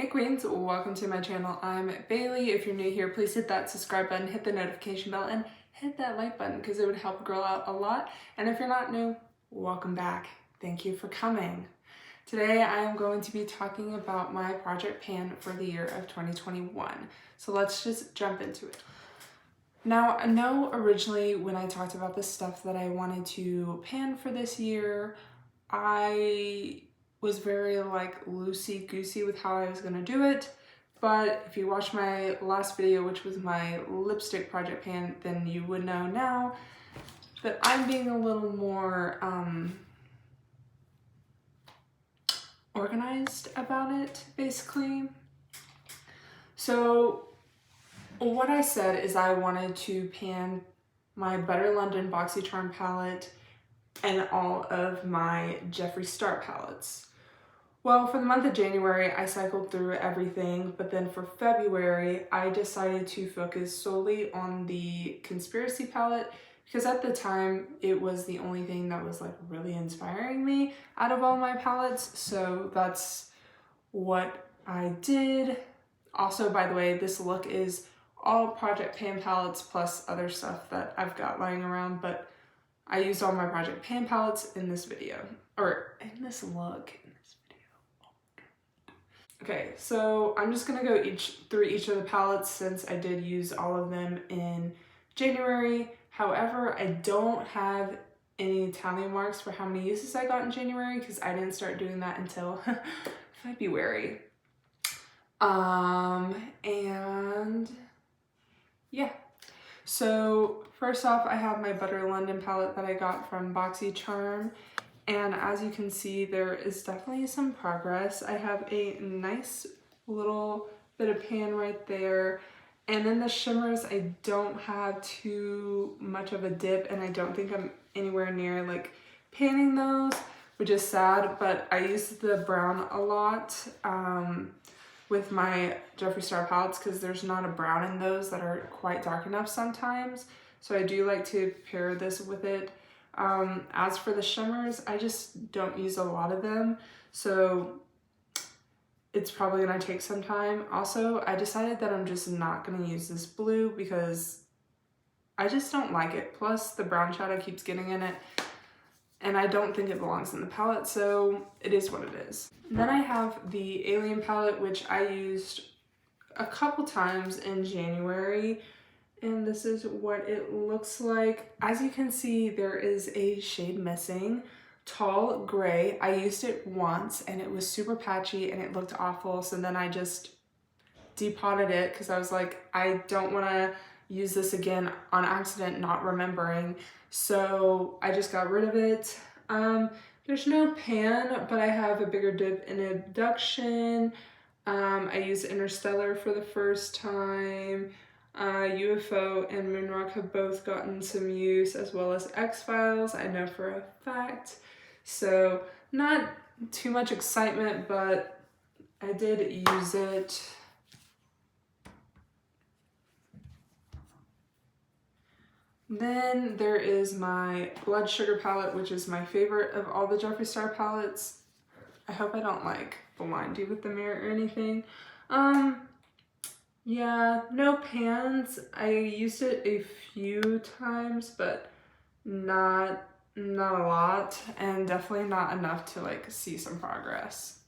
Hey Queens, welcome to my channel. I'm Bailey. If you're new here, please hit that subscribe button, hit the notification bell, and hit that like button because it would help a girl out a lot. And if you're not new, welcome back. Thank you for coming. Today I am going to be talking about my project pan for the year of 2021. So let's just jump into it. Now, I know originally when I talked about the stuff that I wanted to pan for this year, I was very like loosey-goosey with how I was gonna do it. But if you watched my last video, which was my lipstick project pan, then you would know now that I'm being a little more organized about it, basically. So what I said is I wanted to pan my Butter London BoxyCharm palette and all of my Jeffree Star palettes. Well, for the month of January, I cycled through everything, but then for February, I decided to focus solely on the Conspiracy palette because at the time, it was the only thing that was like really inspiring me out of all my palettes, so that's what I did. Also, by the way, this look is all Project Pan palettes plus other stuff that I've got lying around, but I used all my Project Pan palettes in this video, or in this look. Okay, so I'm just gonna go through each of the palettes since I did use all of them in January. However, I don't have any tally marks for how many uses I got in January because I didn't start doing that until February. And yeah. So first off, I have my Butter London palette that I got from BoxyCharm. And as you can see, there is definitely some progress. I have a nice little bit of pan right there. And then the shimmers, I don't have too much of a dip, and I don't think I'm anywhere near like panning those, which is sad, but I use the brown a lot with my Jeffree Star palettes because there's not a brown in those that are quite dark enough sometimes. So I do like to pair this with it. As for the shimmers, I just don't use a lot of them, so it's probably gonna take some time. Also, I decided that I'm just not gonna use this blue because I just don't like it. Plus, the brown shadow keeps getting in it, and I don't think it belongs in the palette, so it is what it is. And then I have the Alien palette, which I used a couple times in January. And this is what it looks like. As you can see, there is a shade missing, Tall Gray. I used it once and it was super patchy and it looked awful. So then I just depotted it because I was like, I don't want to use this again on accident, not remembering. So I just got rid of it. There's no pan, but I have a bigger dip in Abduction. I used Interstellar for the first time. UFO and Moonrock have both gotten some use, as well as X-Files, I know for a fact. So not too much excitement, but I did use it. Then there is my Blood Sugar palette, which is my favorite of all the Jeffree Star palettes. I hope I don't like blind you with the mirror or anything. Yeah, no pans. I used it a few times, but not a lot, and definitely not enough to like see some progress.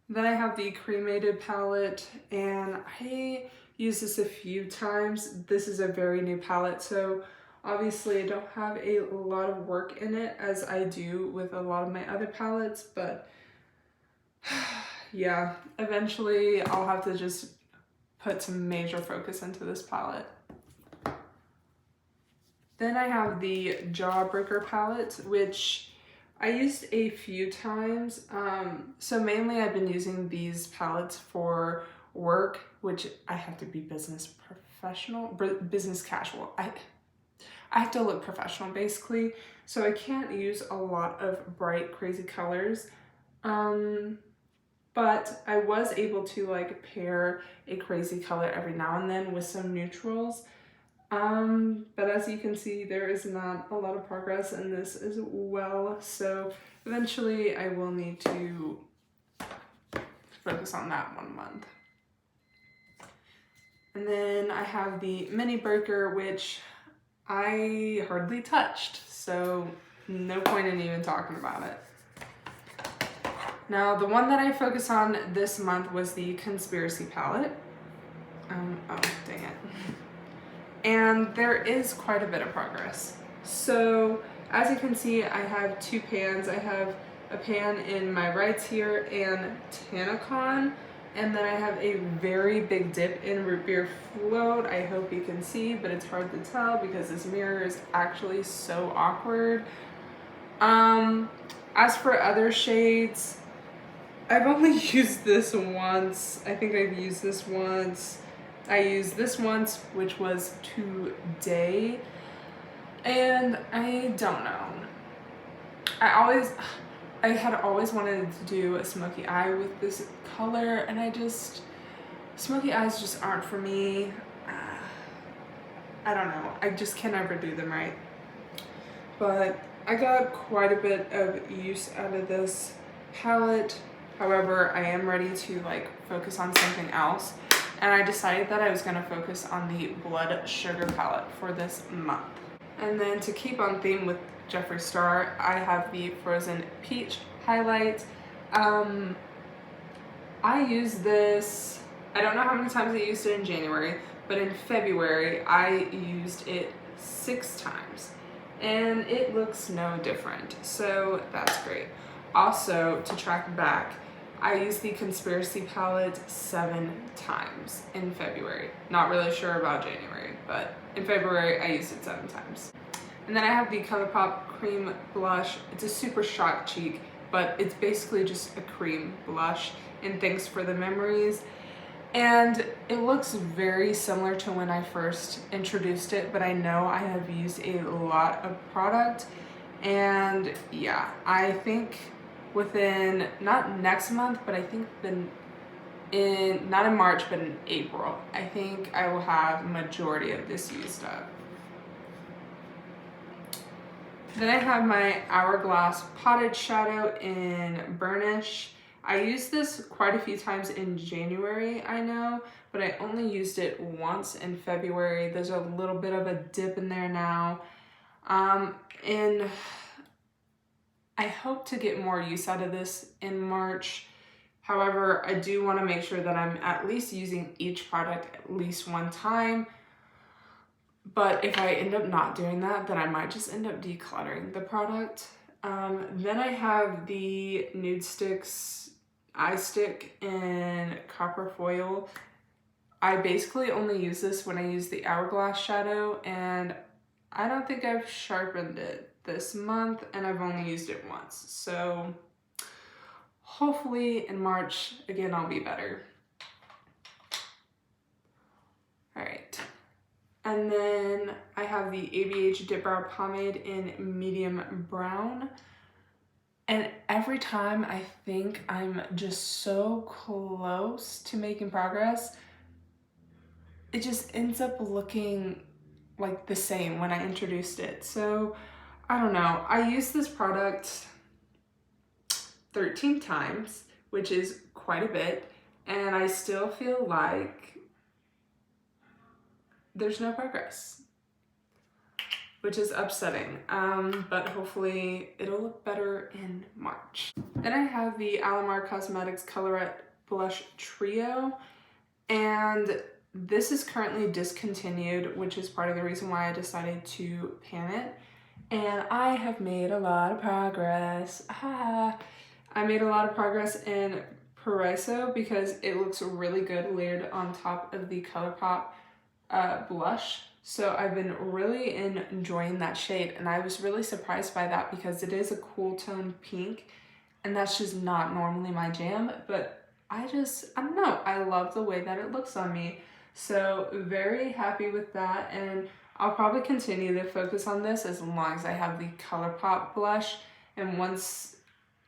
Then I have the Cremated Palette, and I used this a few times. This is a very new palette, so obviously I don't have a lot of work in it as I do with a lot of my other palettes, but yeah, eventually I'll have to just put some major focus into this palette. Then I have the Jawbreaker palette, which I used a few times. So mainly I've been using these palettes for work, which I have to be business casual. I have to look professional basically, so I can't use a lot of bright, crazy colors. But I was able to like pair a crazy color every now and then with some neutrals. But as you can see, there is not a lot of progress in this as well. So eventually I will need to focus on that 1 month. And then I have the Mini Breaker, which I hardly touched, so no point in even talking about it. Now, the one that I focused on this month was the Conspiracy Palette. Oh, dang it. And there is quite a bit of progress. So, as you can see, I have 2 pans. I have a pan in my rights here and Tanacon, and then I have a very big dip in Root Beer Float. I hope you can see, but it's hard to tell because this mirror is actually so awkward. As for other shades, I've only used this once. I think I've used this once. I used this once, which was today, and I don't know. I had always wanted to do a smoky eye with this color, and smoky eyes just aren't for me. I don't know, I just can never do them right. But I got quite a bit of use out of this palette. However, I am ready to focus on something else. And I decided that I was gonna focus on the Blood Sugar palette for this month. And then to keep on theme with Jeffree Star, I have the Frozen Peach highlight. I used this, I don't know how many times I used it in January, but in February I used it 6 times. And it looks no different, so that's great. Also, to track back, I used the Conspiracy palette 7 times in February. Not really sure about January, but in February I used it 7 times. And then I have the Colourpop Cream Blush. It's a super shock cheek, but it's basically just a cream blush in Thanks for the Memories. And it looks very similar to when I first introduced it, but I know I have used a lot of product. And yeah, I think within, not next month, but I think not in March, but in April, I think I will have majority of this used up. Then I have my Hourglass Potted Shadow in Burnish. I used this quite a few times in January, I know, but I only used it once in February. There's a little bit of a dip in there now. And I hope to get more use out of this in March. However, I do want to make sure that I'm at least using each product at least 1 time. But if I end up not doing that, then I might just end up decluttering the product. Then I have the Nudestix Eyestick in Copper Foil. I basically only use this when I use the Hourglass shadow, and I don't think I've sharpened it this month, and I've only used it once. So hopefully in March, again, I'll be better. All right. And then I have the ABH Dip Brow Pomade in Medium Brown. And every time I think I'm just so close to making progress, it just ends up looking like the same when I introduced it. So I don't know. I used this product 13 times, which is quite a bit, and I still feel like there's no progress, which is upsetting, but hopefully it'll look better in March. Then I have the Alamar Cosmetics Colorette Blush Trio, and this is currently discontinued, which is part of the reason why I decided to pan it, and I have made a lot of progress. I made a lot of progress in Paraiso because it looks really good layered on top of the Colourpop blush. So I've been really enjoying that shade, and I was really surprised by that because it is a cool tone pink, and that's just not normally my jam, but I don't know, I love the way that it looks on me. So very happy with that, and I'll probably continue to focus on this as long as I have the Colourpop blush, and once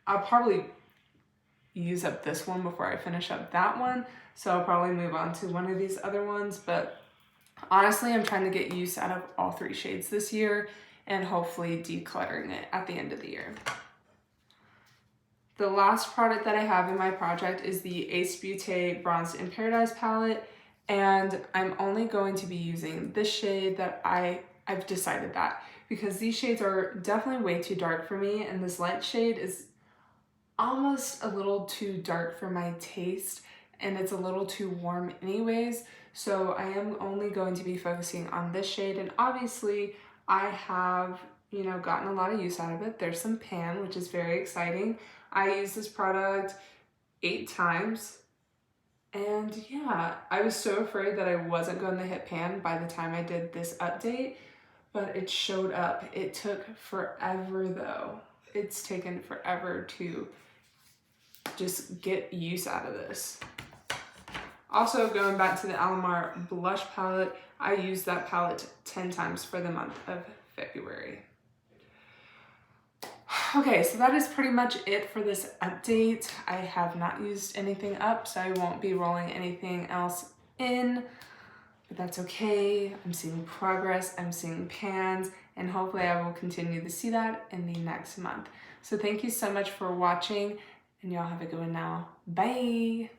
I'll probably use up this one before I finish up that one, so I'll probably move on to one of these other ones. But honestly, I'm trying to get use out of all 3 shades this year and hopefully decluttering it at the end of the year. The last product that I have in my project is the Ace Beauté Bronzed in Paradise palette, and I'm only going to be using this shade that I've decided that because these shades are definitely way too dark for me, and this light shade is almost a little too dark for my taste, and it's a little too warm anyways. So I am only going to be focusing on this shade, and obviously I have, you know, gotten a lot of use out of it. There's some pan, which is very exciting. I used this product 8 times, and yeah, I was so afraid that I wasn't going to hit pan by the time I did this update, but it showed up. It took forever though. It's taken forever to just get use out of this. Also, going back to the Alamar blush palette, I used that palette 10 times for the month of February. Okay, so that is pretty much it for this update. I have not used anything up, so I won't be rolling anything else in, but that's okay. I'm seeing progress, I'm seeing pans, and hopefully I will continue to see that in the next month. So thank you so much for watching, and y'all have a good one now. Bye!